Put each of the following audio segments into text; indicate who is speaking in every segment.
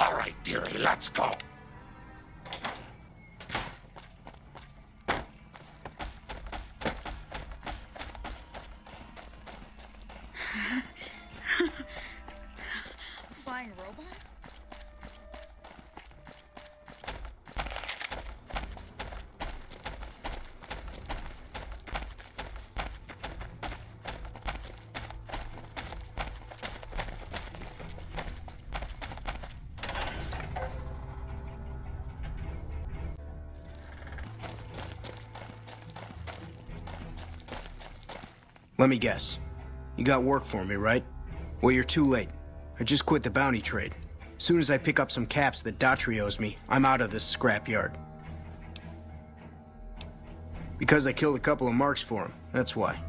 Speaker 1: All right, dearie, let's go.
Speaker 2: Flying robot?
Speaker 3: Let me guess. You got work for me, right? Well, you're too late. I just quit the bounty trade. As soon as I pick up some caps that Daughtry owes me, I'm out of this scrapyard. Because I killed a couple of marks for him, that's why.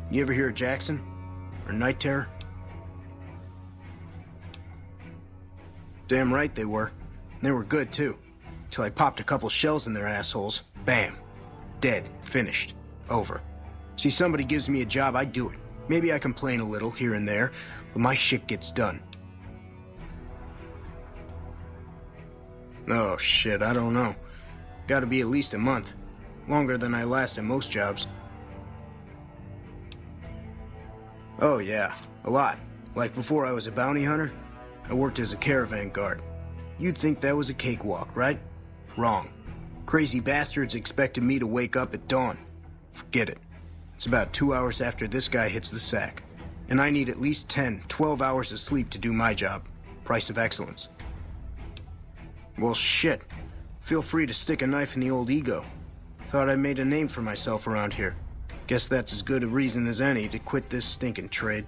Speaker 3: You ever hear of Jackson? Or Night Terror? Damn right they were. And they were good, too. Till I popped a couple shells in their assholes. Bam. Dead. Finished. Over. See, somebody gives me a job, I do it. Maybe I complain a little here and there, but my shit gets done. Oh shit, I don't know. Gotta be at least a month. Longer than I last at most jobs. Oh yeah, a lot. Like before I was a bounty hunter, I worked as a caravan guard. You'd think that was a cakewalk, right? Wrong. Crazy bastards expected me to wake up at dawn. Forget it. It's about 2 hours after this guy hits the sack. And I need at least 10, 12 hours of sleep to do my job. Price of excellence. Well, shit. Feel free to stick a knife in the old ego. Thought I made a name for myself around here. Guess that's as good a reason as any to quit this stinking trade.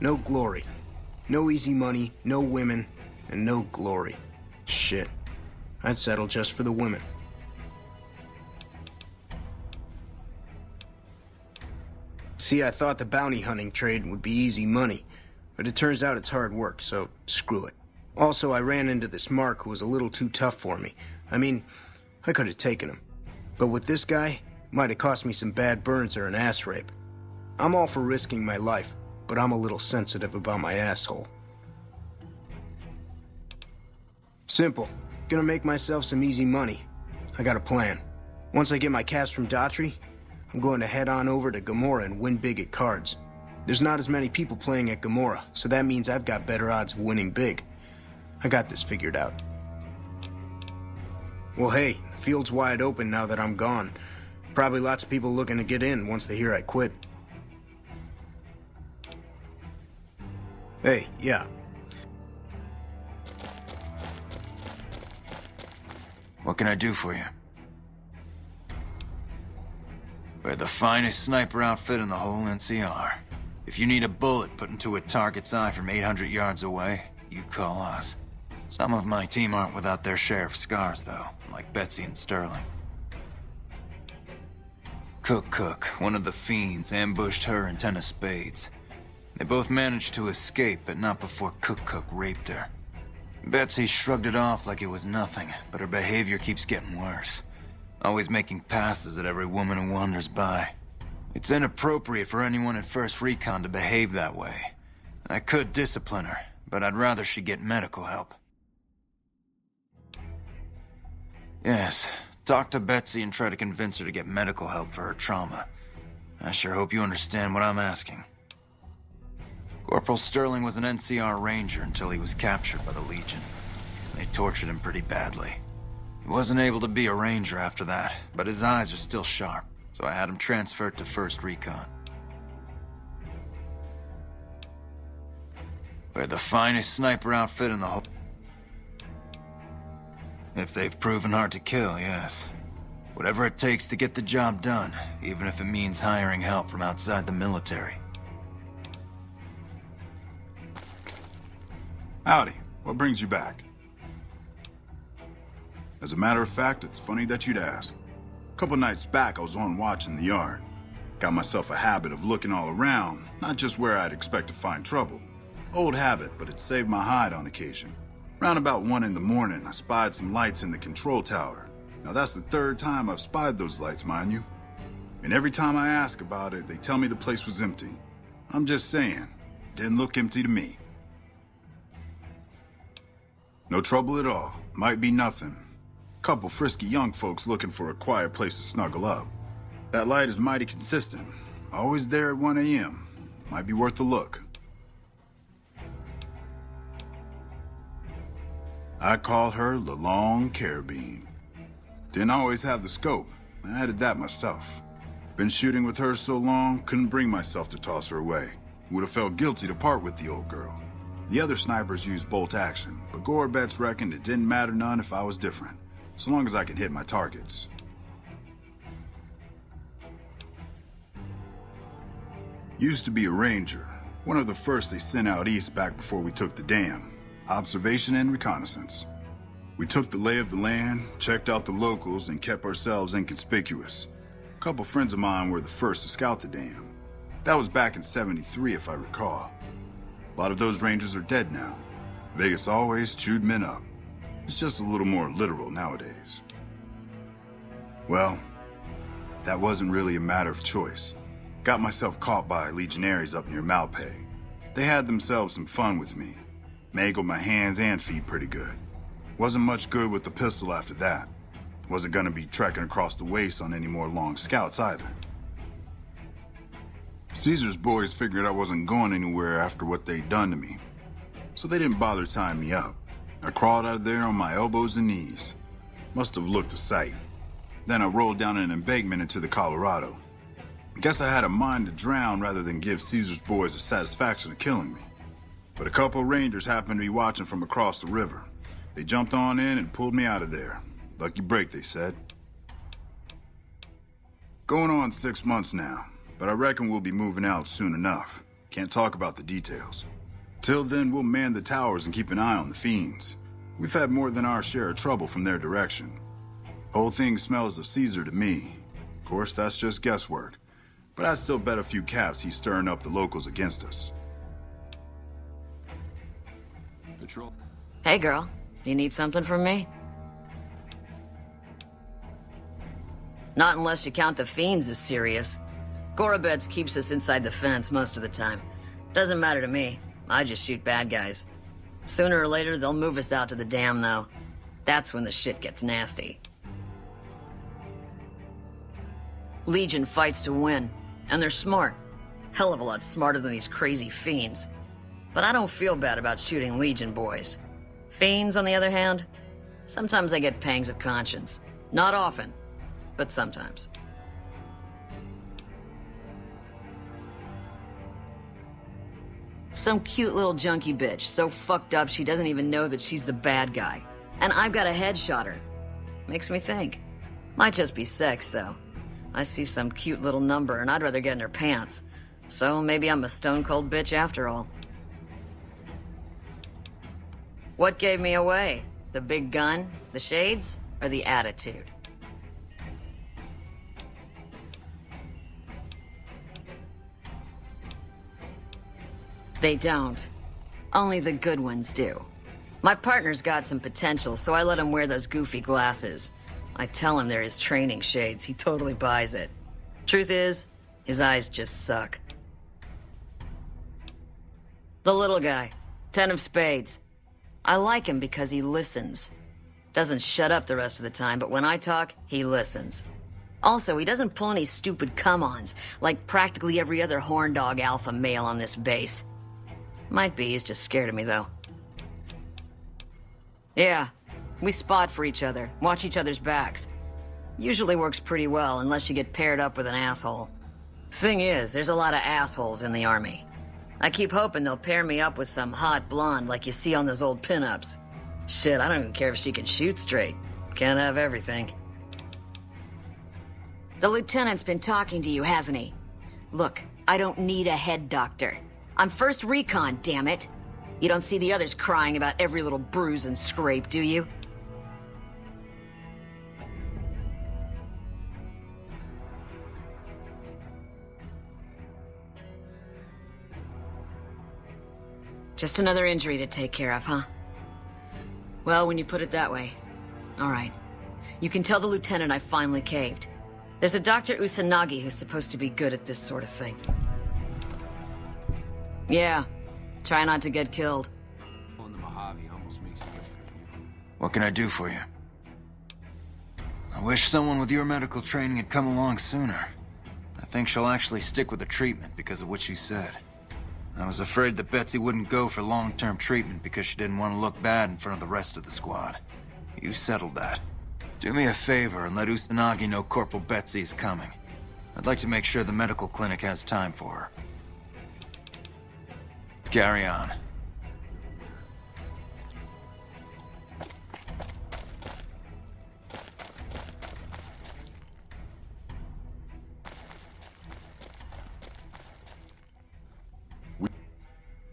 Speaker 3: No glory. No easy money, no women, and no glory. Shit. I'd settle just for the women. See, I thought the bounty hunting trade would be easy money, but it turns out it's hard work, so screw it. Also, I ran into this Mark who was a little too tough for me. I mean, I could have taken him. But with this guy, it might have cost me some bad burns or an ass rape. I'm all for risking my life, but I'm a little sensitive about my asshole. Simple. Gonna make myself some easy money. I got a plan. Once I get my caps from Daughtry, I'm going to head on over to Gomorrah and win big at cards. There's not as many people playing at Gomorrah, so that means I've got better odds of winning big. I got this figured out. Well, hey, the field's wide open now that I'm gone. Probably lots of people looking to get in once they hear I quit. Hey, yeah.
Speaker 4: What can I do for you? We're the finest sniper outfit in the whole NCR. If you need a bullet put into a target's eye from 800 yards away, you call us. Some of my team aren't without their share of scars, though, like Betsy and Sterling. Cook, one of the fiends, ambushed her and 10 of spades. They both managed to escape, but not before Cook raped her. Betsy shrugged it off like it was nothing, but her behavior keeps getting worse. Always making passes at every woman who wanders by. It's inappropriate for anyone at First Recon to behave that way. I could discipline her, but I'd rather she get medical help. Yes, talk to Betsy and try to convince her to get medical help for her trauma. I sure hope you understand what I'm asking. Corporal Sterling was an NCR ranger until he was captured by the Legion. They tortured him pretty badly. He wasn't able to be a ranger after that, but his eyes are still sharp, so I had him transferred to First Recon. We're the finest sniper outfit in the whole... If they've proven hard to kill, yes. Whatever it takes to get the job done, even if it means hiring help from outside the military.
Speaker 5: Howdy. What brings you back? As a matter of fact, it's funny that you'd ask. A couple nights back, I was on watch in the yard. Got myself a habit of looking all around, not just where I'd expect to find trouble. Old habit, but it saved my hide on occasion. Round about 1 in the morning, I spied some lights in the control tower. Now that's the 3rd time I've spied those lights, mind you. And every time I ask about it, they tell me the place was empty. I'm just saying, didn't look empty to me. No trouble at all. Might be nothing. Couple frisky young folks looking for a quiet place to snuggle up. That light is mighty consistent. Always there at 1 a.m. Might be worth a look. I call her the Long Carabine. Didn't always have the scope. I added that myself. Been shooting with her so long, couldn't bring myself to toss her away. Would have felt guilty to part with the old girl. The other snipers used bolt action, but Gore bets reckoned it didn't matter none if I was different, so long as I could hit my targets. Used to be a ranger, one of the first they sent out east back before we took the dam. Observation and reconnaissance. We took the lay of the land, checked out the locals, and kept ourselves inconspicuous. A couple friends of mine were the first to scout the dam. That was back in '73, if I recall. A lot of those rangers are dead now. Vegas always chewed men up. It's just a little more literal nowadays. Well, that wasn't really a matter of choice. Got myself caught by legionaries up near Malpay. They had themselves some fun with me. Mangled my hands and feet pretty good. Wasn't much good with the pistol after that. Wasn't gonna be trekking across the waste on any more long scouts either. Caesar's boys figured I wasn't going anywhere after what they'd done to me, so they didn't bother tying me up. I crawled out of there on my elbows and knees. Must have looked a sight. Then I rolled down an embankment into the Colorado. Guess I had a mind to drown rather than give Caesar's boys the satisfaction of killing me. But a couple rangers happened to be watching from across the river. They jumped on in and pulled me out of there. Lucky break, they said. Going on 6 months now, but I reckon we'll be moving out soon enough. Can't talk about the details. Till then, we'll man the towers and keep an eye on the fiends. We've had more than our share of trouble from their direction. Whole thing smells of Caesar to me. Of course, that's just guesswork. But I'd still bet a few caps he's stirring up the locals against us.
Speaker 1: Patrol.
Speaker 2: Hey girl, you need something from me? Not unless you count the fiends as serious. Gorobets keeps us inside the fence most of the time. Doesn't matter to me. I just shoot bad guys. Sooner or later, they'll move us out to the dam, though. That's when the shit gets nasty. Legion fights to win, and they're smart. Hell of a lot smarter than these crazy fiends. But I don't feel bad about shooting Legion boys. Fiends, on the other hand, sometimes I get pangs of conscience. Not often, but sometimes. Some cute little junkie bitch, so fucked up she doesn't even know that she's the bad guy. And I've got a headshot her. Makes me think. Might just be sex, though. I see some cute little number and I'd rather get in her pants. So maybe I'm a stone-cold bitch after all. What gave me away? The big gun, the shades, or the attitude? They don't. Only the good ones do. My partner's got some potential, so I let him wear those goofy glasses. I tell him they're his training shades. He totally buys it. Truth is, his eyes just suck. The little guy. 10 of spades. I like him because he listens. Doesn't shut up the rest of the time, but when I talk, he listens. Also, he doesn't pull any stupid come-ons, like practically every other horn dog alpha male on this base. Might be he's just scared of me, though. Yeah, we spot for each other, watch each other's backs. Usually works pretty well, unless you get paired up with an asshole. Thing is, there's a lot of assholes in the army. I keep hoping they'll pair me up with some hot blonde like you see on those old pinups. Shit, I don't even care if she can shoot straight. Can't have everything. The lieutenant's been talking to you, hasn't he? Look, I don't need a head doctor. I'm first recon, damn it. You don't see the others crying about every little bruise and scrape, do you? Just another injury to take care of, huh? Well, when you put it that way. All right. You can tell the lieutenant I finally caved. There's a Dr. Usanagi who's supposed to be good at this sort of thing. Yeah. Try not to get killed.
Speaker 1: On the Mojave almost makes me wish for a new
Speaker 4: What can I do for you? I wish someone with your medical training had come along sooner. I think she'll actually stick with the treatment because of what you said. I was afraid that Betsy wouldn't go for long-term treatment because she didn't want to look bad in front of the rest of the squad. You settled that. Do me a favor and let Usanagi know Corporal Betsy is coming. I'd like to make sure the medical clinic has time for her. Carry on.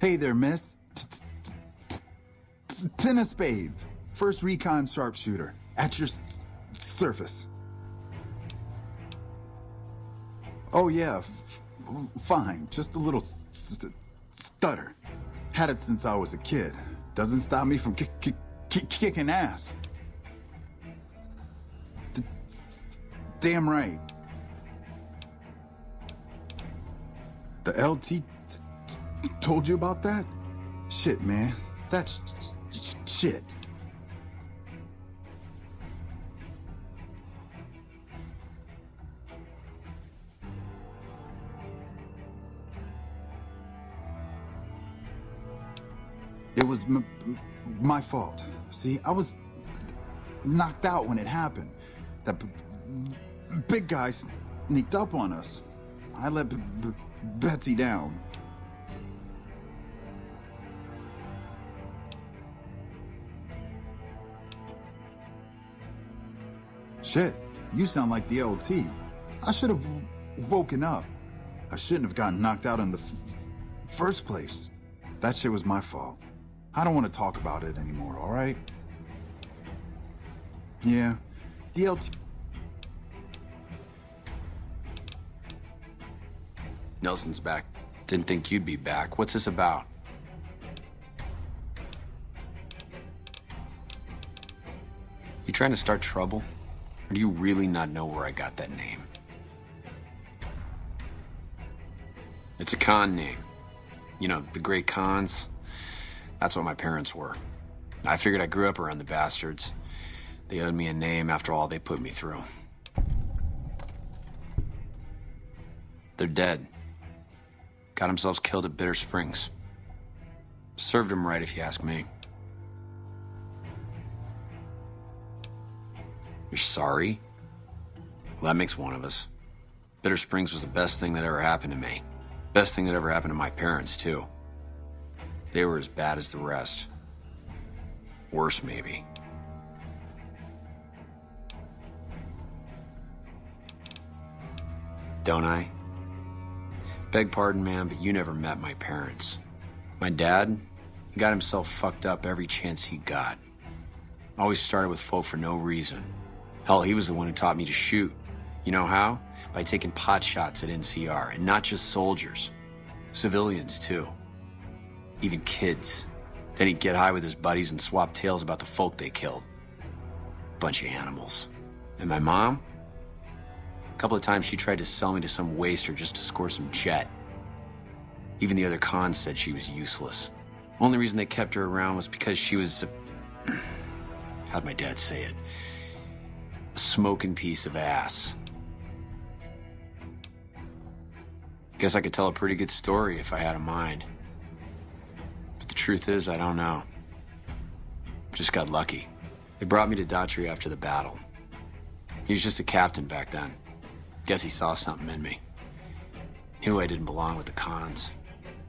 Speaker 5: Hey there, miss. Ten of spades. First recon sharpshooter. At your surface. Oh yeah, fine. Just a little stutter. Had it since I was a kid. Doesn't stop me from kicking ass. Damn right. The LT told you about that? Shit, man. That's shit. It was my fault. See, I was knocked out when it happened. That big guy sneaked up on us. I let Betsy down. Shit, you sound like the LT. I should have woken up. I shouldn't have gotten knocked out in the first place. That shit was my fault. I don't want to talk about it anymore, all right? Yeah, the LT...
Speaker 1: Nelson's back. Didn't think you'd be back. What's this about? You trying to start trouble? Or do you really not know where I got that name? It's a Khan name. You know, the great Khans. That's what my parents were. I figured I grew up around the bastards. They owed me a name after all they put me through. They're dead. Got themselves killed at Bitter Springs. Served them right, if you ask me. You're sorry? Well, that makes one of us. Bitter Springs was the best thing that ever happened to me. Best thing that ever happened to my parents, too. They were as bad as the rest. Worse, maybe. Don't I? Beg pardon, man, but you never met my parents. My dad, he got himself fucked up every chance he got. Always started with folk for no reason. Hell, he was the one who taught me to shoot. You know how? By taking pot shots at NCR, and not just soldiers. Civilians, too. Even kids. Then he'd get high with his buddies and swap tales about the folk they killed. Bunch of animals. And my mom? A couple of times she tried to sell me to some waster just to score some jet. Even the other cons said she was useless. Only reason they kept her around was because she was a... how'd my dad say it? A smoking piece of ass. Guess I could tell a pretty good story if I had a mind. But the truth is, I don't know. Just got lucky. They brought me to Daughtry after the battle. He was just a captain back then. Guess he saw something in me. Knew I didn't belong with the cons.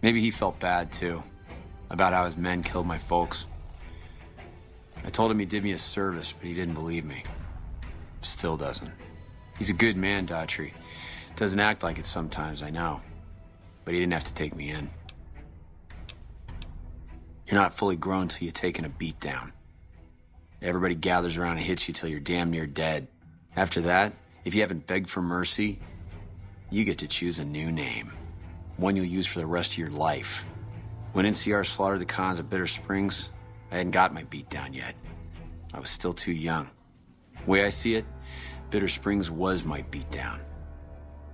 Speaker 1: Maybe he felt bad, too. About how his men killed my folks. I told him he did me a service, but he didn't believe me. Still doesn't. He's a good man, Daughtry. Doesn't act like it sometimes, I know. But he didn't have to take me in. You're not fully grown till you've taken a beat down. Everybody gathers around and hits you till you're damn near dead. After that, if you haven't begged for mercy, you get to choose a new name. One you'll use for the rest of your life. When NCR slaughtered the cons at Bitter Springs, I hadn't got my beat down yet. I was still too young. The way I see it, Bitter Springs was my beat down.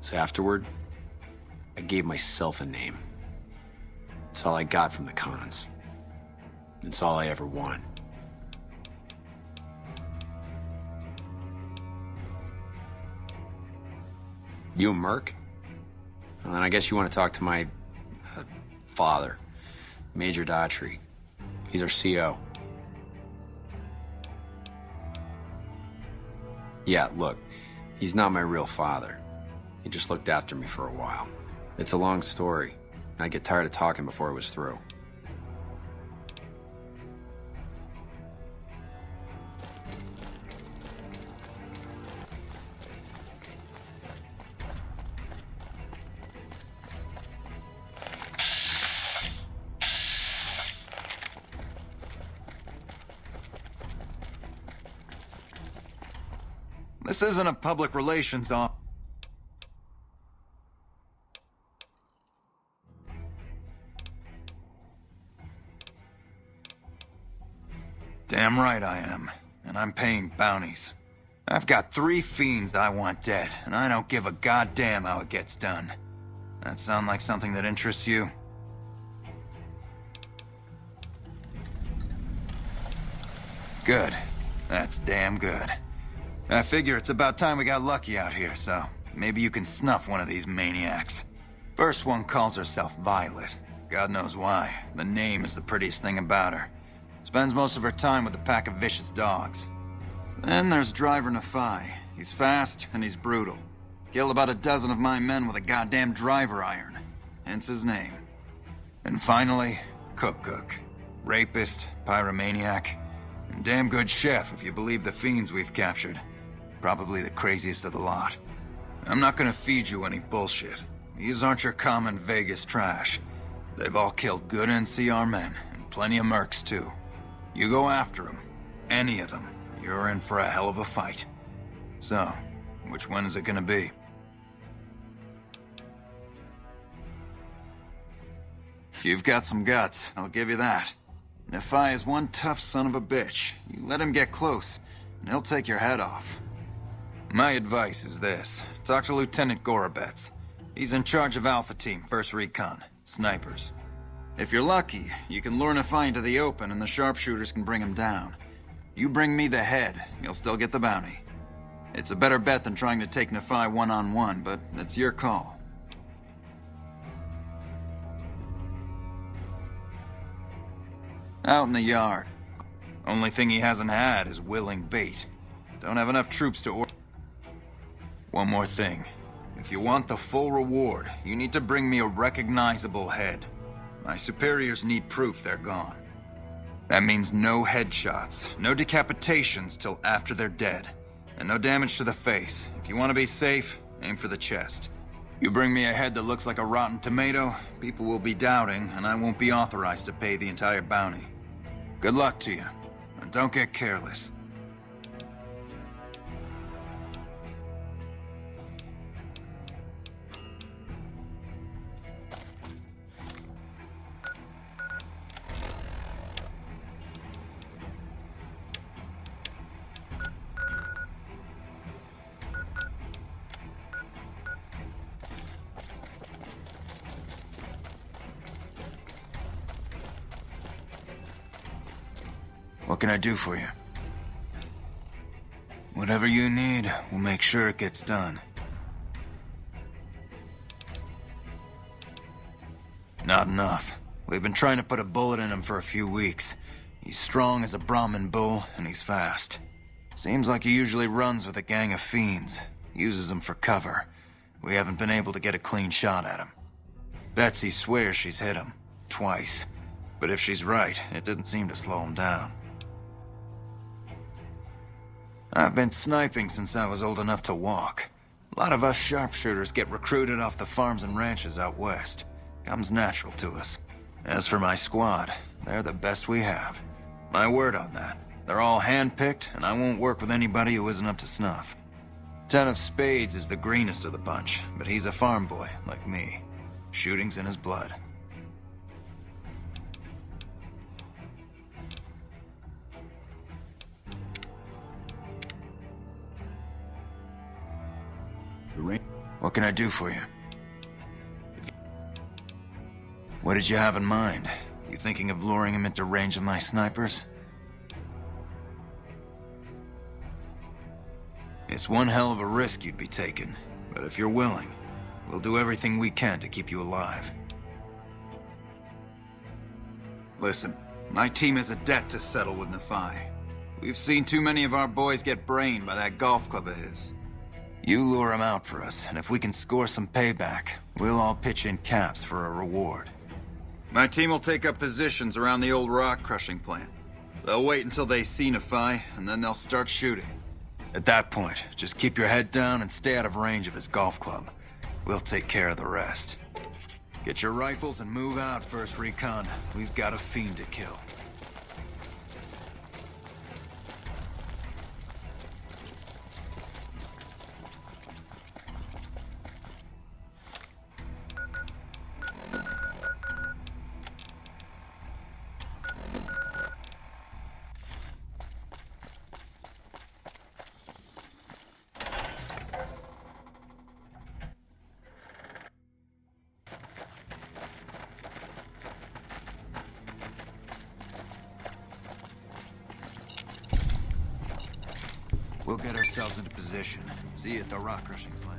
Speaker 1: So afterward, I gave myself a name. It's all I got from the cons. It's all I ever want. You and Merc? Well, then I guess you want to talk to my father, Major Daughtry. He's our CO. Yeah, look, he's not my real father. He just looked after me for a while. It's a long story. I'd get tired of talking before it was through.
Speaker 4: This isn't a public relations op. Damn right I am, and I'm paying bounties. I've got 3 fiends I want dead, and I don't give a goddamn how it gets done. That sound like something that interests you? Good. That's damn good. I figure it's about time we got lucky out here, so maybe you can snuff one of these maniacs. First one calls herself Violet. God knows why. The name is the prettiest thing about her. Spends most of her time with a pack of vicious dogs. Then there's Driver Nephi. He's fast and he's brutal. Killed about a dozen of my men with a goddamn driver iron. Hence his name. And finally, Cook. Rapist, pyromaniac, and damn good chef if you believe the fiends we've captured. Probably the craziest of the lot. I'm not gonna feed you any bullshit. These aren't your common Vegas trash. They've all killed good NCR men, and plenty of mercs too. You go after them, any of them, you're in for a hell of a fight. So, which one is it gonna be? You've got some guts, I'll give you that. Nephi is one tough son of a bitch. You let him get close, and he'll take your head off. My advice is this. Talk to Lieutenant Gorobets. He's in charge of Alpha Team, 1st Recon, snipers. If you're lucky, you can lure Nephi into the open and the sharpshooters can bring him down. You bring me the head, you'll still get the bounty. It's a better bet than trying to take Nephi one-on-one, but that's your call. Out in the yard. Only thing he hasn't had is willing bait. Don't have enough troops to order. One more thing. If you want the full reward, you need to bring me a recognizable head. My superiors need proof they're gone. That means no headshots, no decapitations till after they're dead, and no damage to the face. If you want to be safe, aim for the chest. You bring me a head that looks like a rotten tomato, people will be doubting, and I won't be authorized to pay the entire bounty. Good luck to you, and don't get careless. What can I do for you? Whatever you need, we'll make sure it gets done. Not enough. We've been trying to put a bullet in him for a few weeks. He's strong as a Brahmin bull, and he's fast. Seems like he usually runs with a gang of fiends. Uses them for cover. We haven't been able to get a clean shot at him. Betsy swears she's hit him. Twice. But if she's right, it didn't seem to slow him down. I've been sniping since I was old enough to walk. A lot of us sharpshooters get recruited off the farms and ranches out west. Comes natural to us. As for my squad, they're the best we have. My word on that. They're all hand-picked, and I won't work with anybody who isn't up to snuff. 10 of Spades is the greenest of the bunch, but he's a farm boy, like me. Shooting's in his blood. What can I do for you? What did you have in mind? You thinking of luring him into range of my snipers? It's one hell of a risk you'd be taking, But if you're willing, we'll do everything we can to keep you alive. Listen, my team has a debt to settle with Nephi. We've seen too many of our boys get brained by that golf club of his. You lure him out for us, and if we can score some payback, we'll all pitch in caps for a reward. My team will take up positions around the old rock crushing plant. They'll wait until they see Nephi, and then they'll start shooting. At that point, just keep your head down and stay out of range of his golf club. We'll take care of the rest. Get your rifles and move out, First Recon. We've got a fiend to kill. We'll get ourselves into position. See you at the rock crushing plant.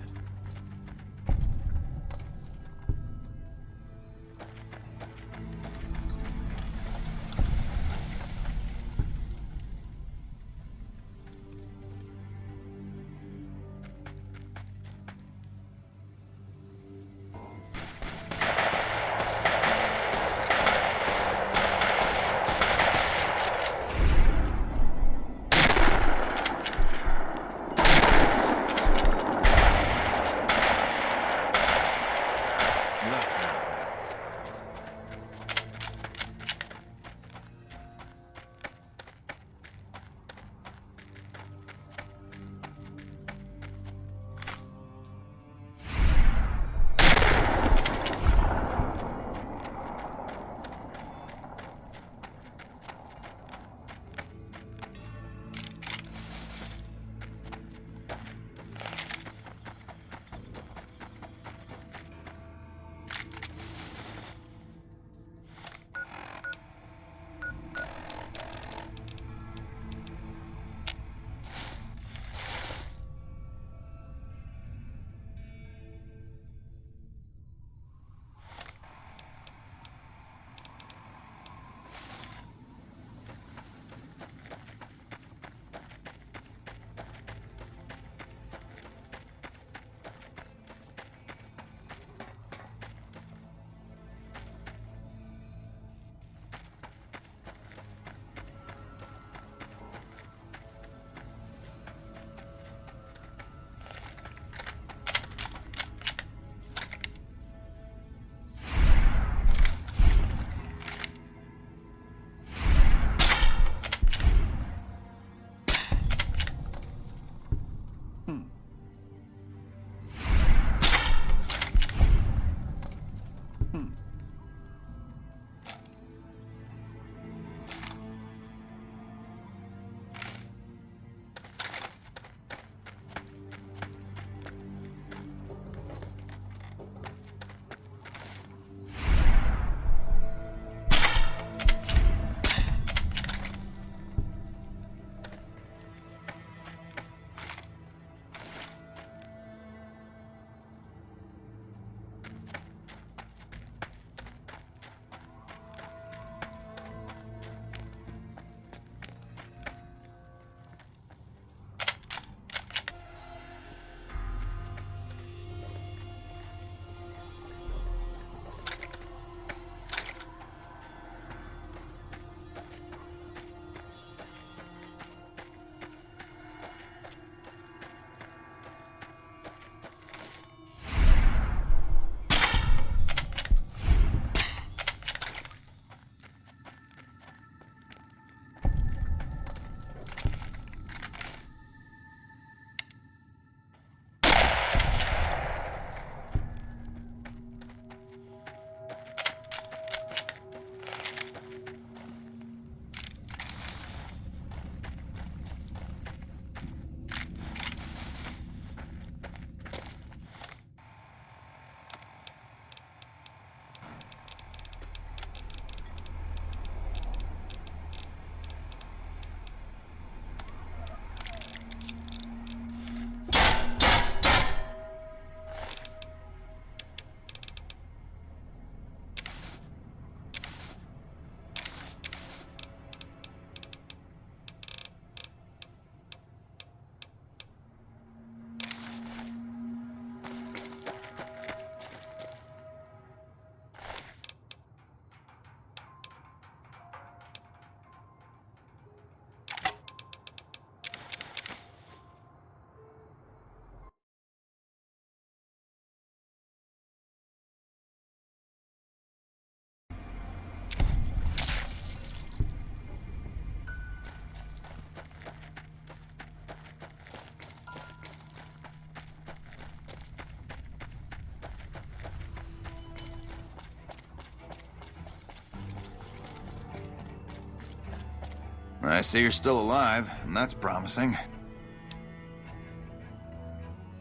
Speaker 4: I see you're still alive, and that's promising.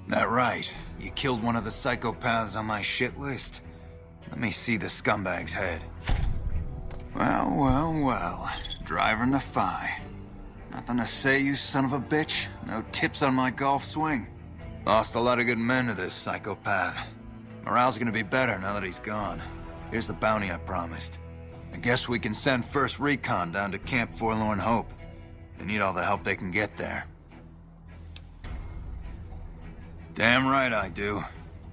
Speaker 4: That right. You killed one of the psychopaths on my shit list. Let me see the scumbag's head. Well, well, well. Driver Nephi. Nothing to say, you son of a bitch? No tips on my golf swing? Lost a lot of good men to this psychopath. Morale's gonna be better now that he's gone. Here's the bounty I promised. I guess we can send first recon down to Camp Forlorn Hope. They need all the help they can get there. Damn right I do.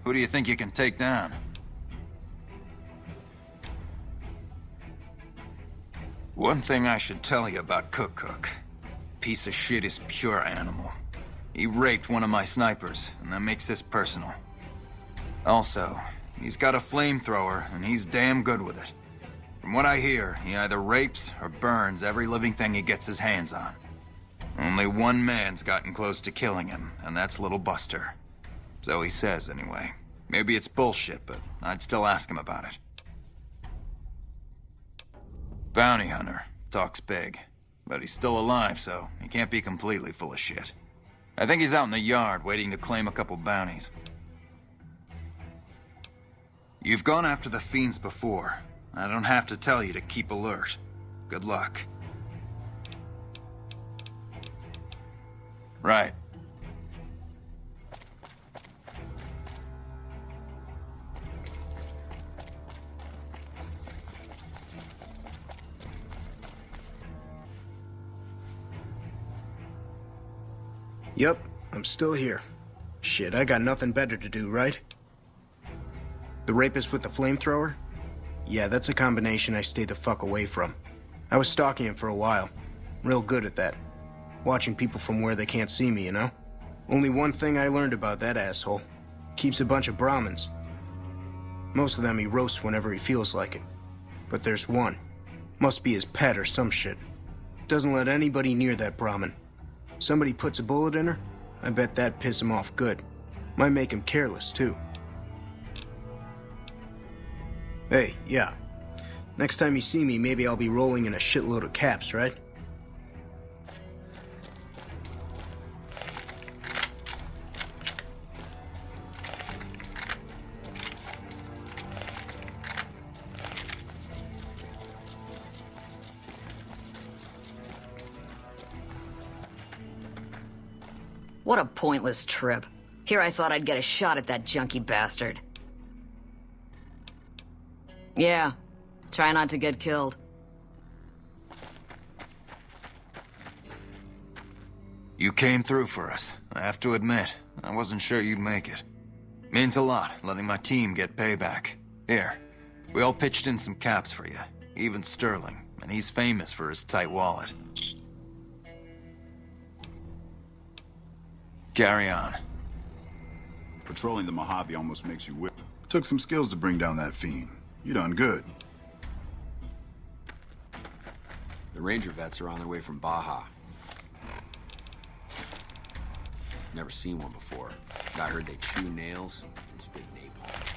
Speaker 4: Who do you think you can take down? One thing I should tell you about Cook. Piece of shit is pure animal. He raped one of my snipers, and that makes this personal. Also, he's got a flamethrower, and he's damn good with it. From what I hear, he either rapes or burns every living thing he gets his hands on. Only one man's gotten close to killing him, and that's Little Buster. So he says, anyway. Maybe it's bullshit, but I'd still ask him about it. Bounty hunter. Talks big. But he's still alive, so he can't be completely full of shit. I think he's out in the yard, waiting to claim a couple bounties. You've gone after the fiends before. I don't have to tell you to keep alert. Good luck. Right.
Speaker 3: Yep, I'm still here. Shit, I got nothing better to do, right? The rapist with the flamethrower? Yeah, that's a combination I stay the fuck away from. I was stalking him for a while. Real good at that. Watching people from where they can't see me, you know? Only one thing I learned about that asshole. Keeps a bunch of Brahmins. Most of them he roasts whenever he feels like it. But there's one. Must be his pet or some shit. Doesn't let anybody near that Brahmin. Somebody puts a bullet in her, I bet that'd piss him off good. Might make him careless, too. Hey, yeah. Next time you see me, maybe I'll be rolling in a shitload of caps, right?
Speaker 2: What a pointless trip. Here I thought I'd get a shot at that junkie bastard. Yeah, try not to get killed.
Speaker 4: You came through for us. I have to admit, I wasn't sure you'd make it. Means a lot, letting my team get payback. Here, we all pitched in some caps for you. Even Sterling, and he's famous for his tight wallet. Carry on.
Speaker 5: Patrolling the Mojave almost makes you whip. Took some skills to bring down that fiend. You done good.
Speaker 1: The Ranger vets are on their way from Baja. Never seen one before. I heard they chew nails and spit napalm.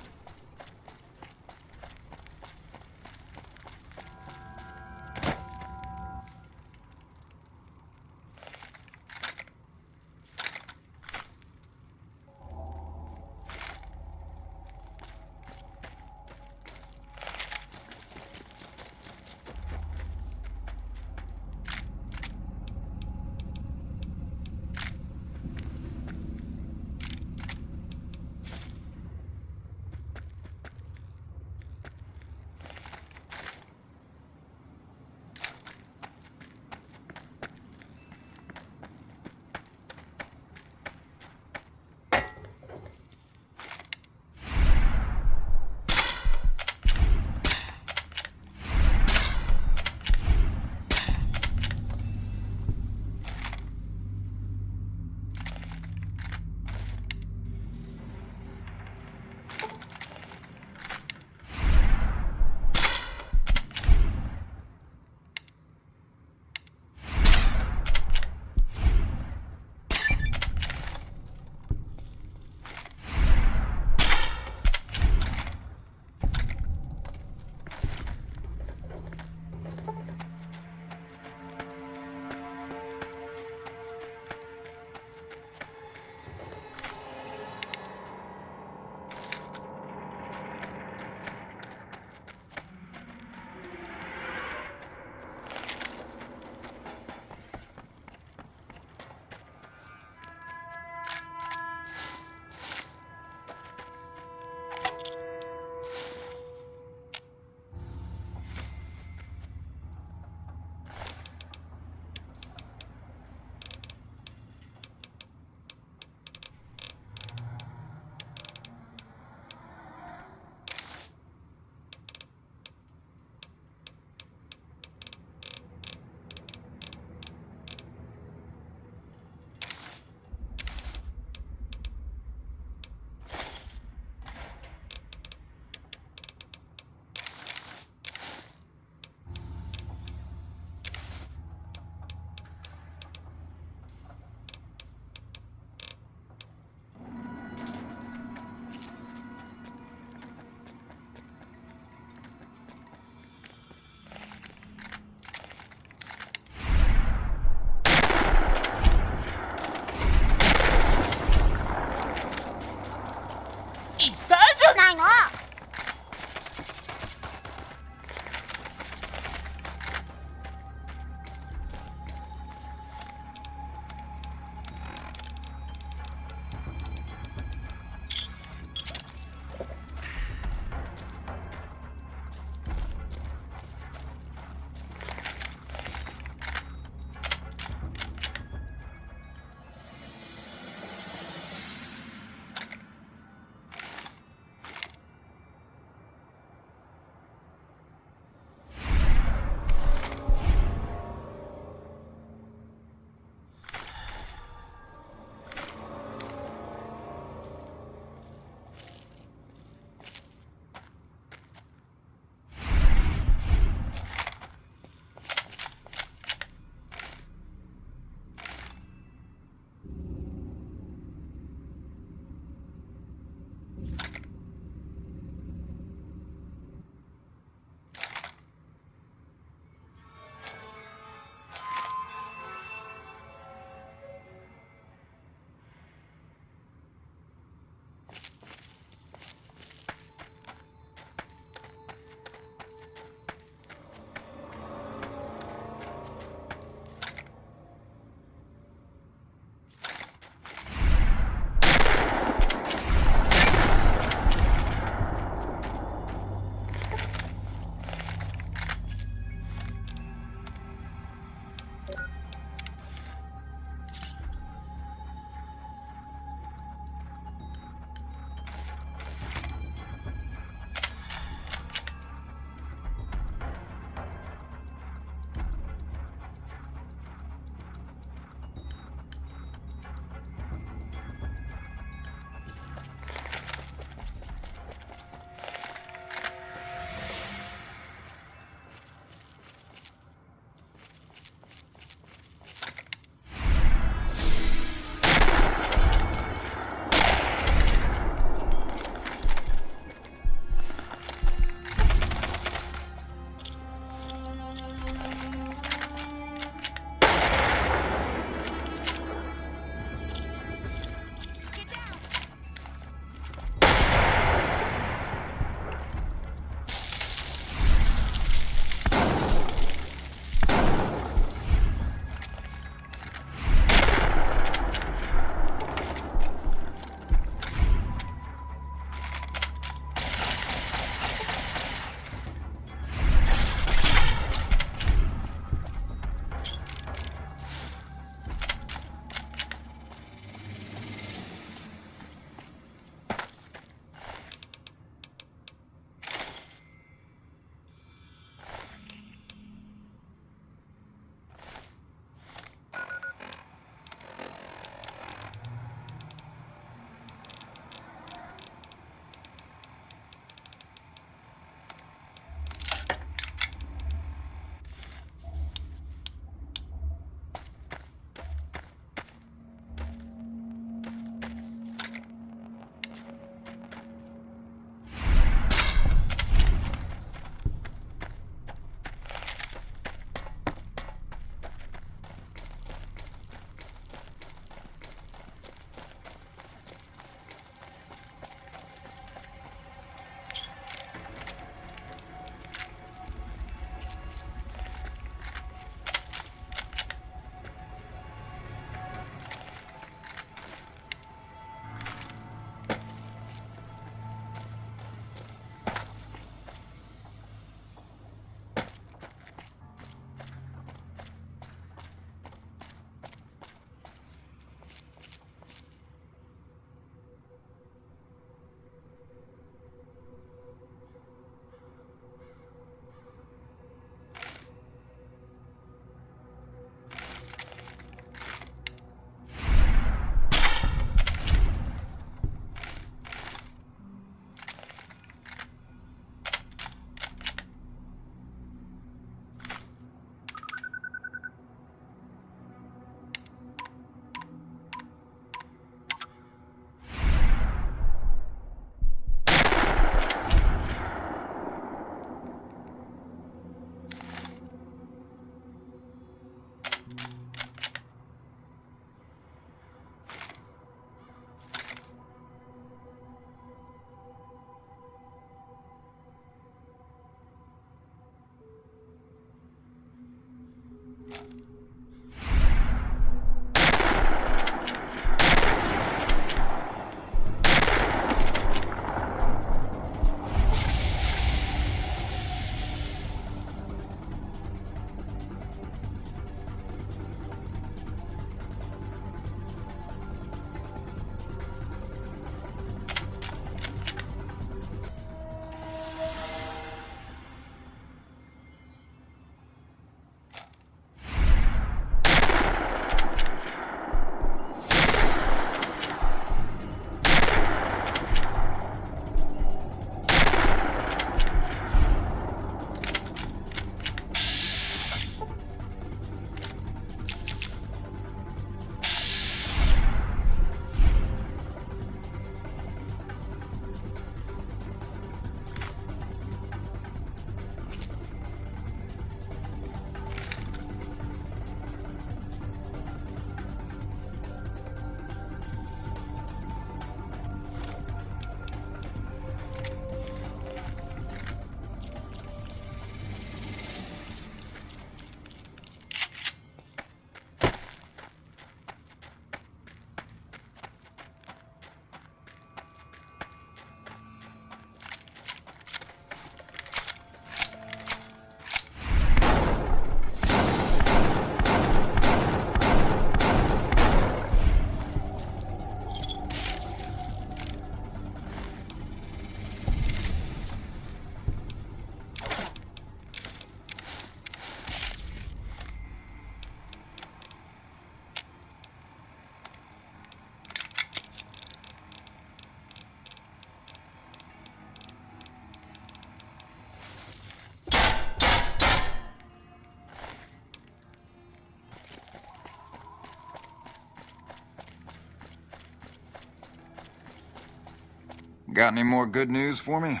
Speaker 4: Got any more good news for me?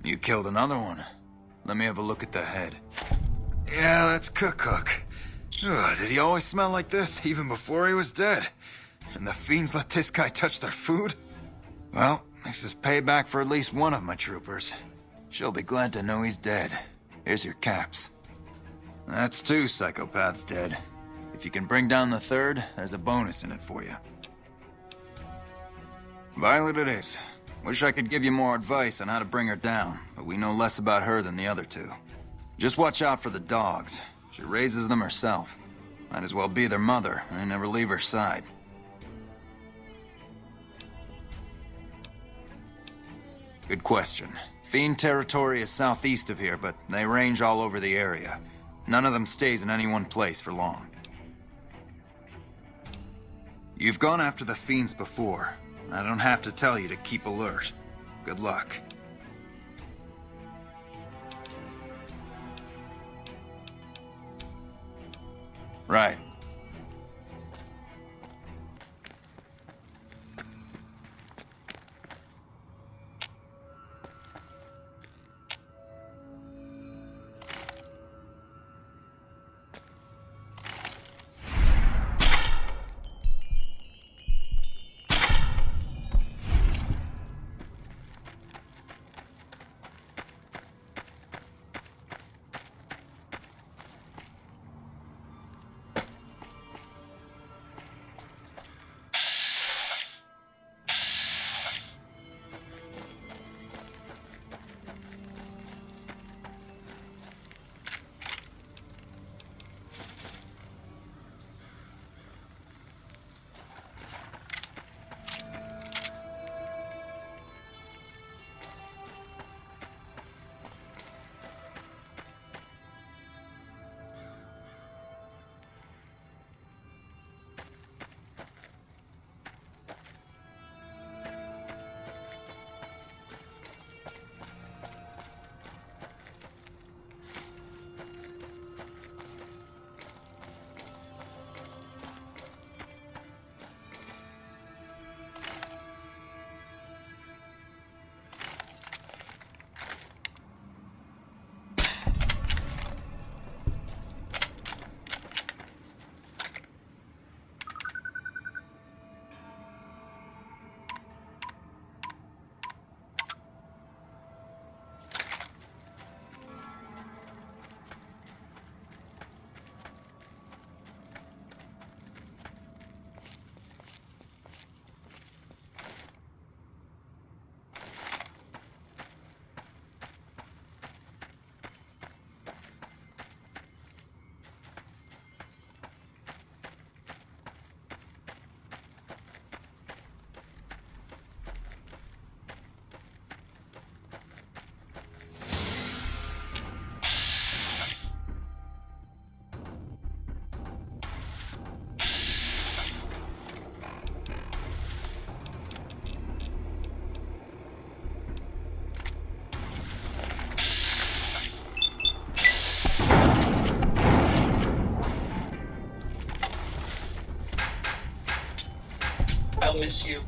Speaker 4: You killed another one. Let me have a look at the head. Yeah, that's Cook. Ugh, did he always smell like this, even before he was dead? And the fiends let this guy touch their food? Well, this is payback for at least one of my troopers. She'll be glad to know he's dead. Here's your caps. That's 2 psychopaths dead. If you can bring down the 3rd, there's a bonus in it for you. Violet it is. Wish I could give you more advice on how to bring her down, but we know less about her than the other 2. Just watch out for the dogs. She raises them herself. Might as well be their mother, and never leave her side. Good question. Fiend territory is southeast of here, but they range all over the area. None of them stays in any one place for long. You've gone after the fiends before. I don't have to tell you to keep alert. Good luck. Right.
Speaker 6: I'll miss you.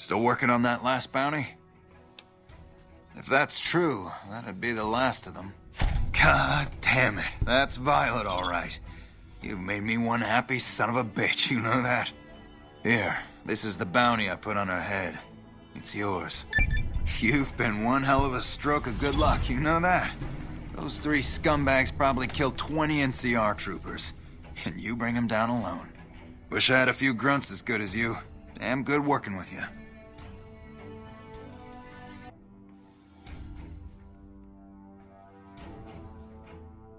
Speaker 4: Still working on that last bounty? If that's true, that'd be the last of them. God damn it. That's Violet, all right. You've made me one happy son of a bitch, you know that? Here, this is the bounty I put on her head. It's yours. You've been one hell of a stroke of good luck, you know that? Those 3 scumbags probably killed 20 NCR troopers. And you bring them down alone. Wish I had a few grunts as good as you. Damn good working with you.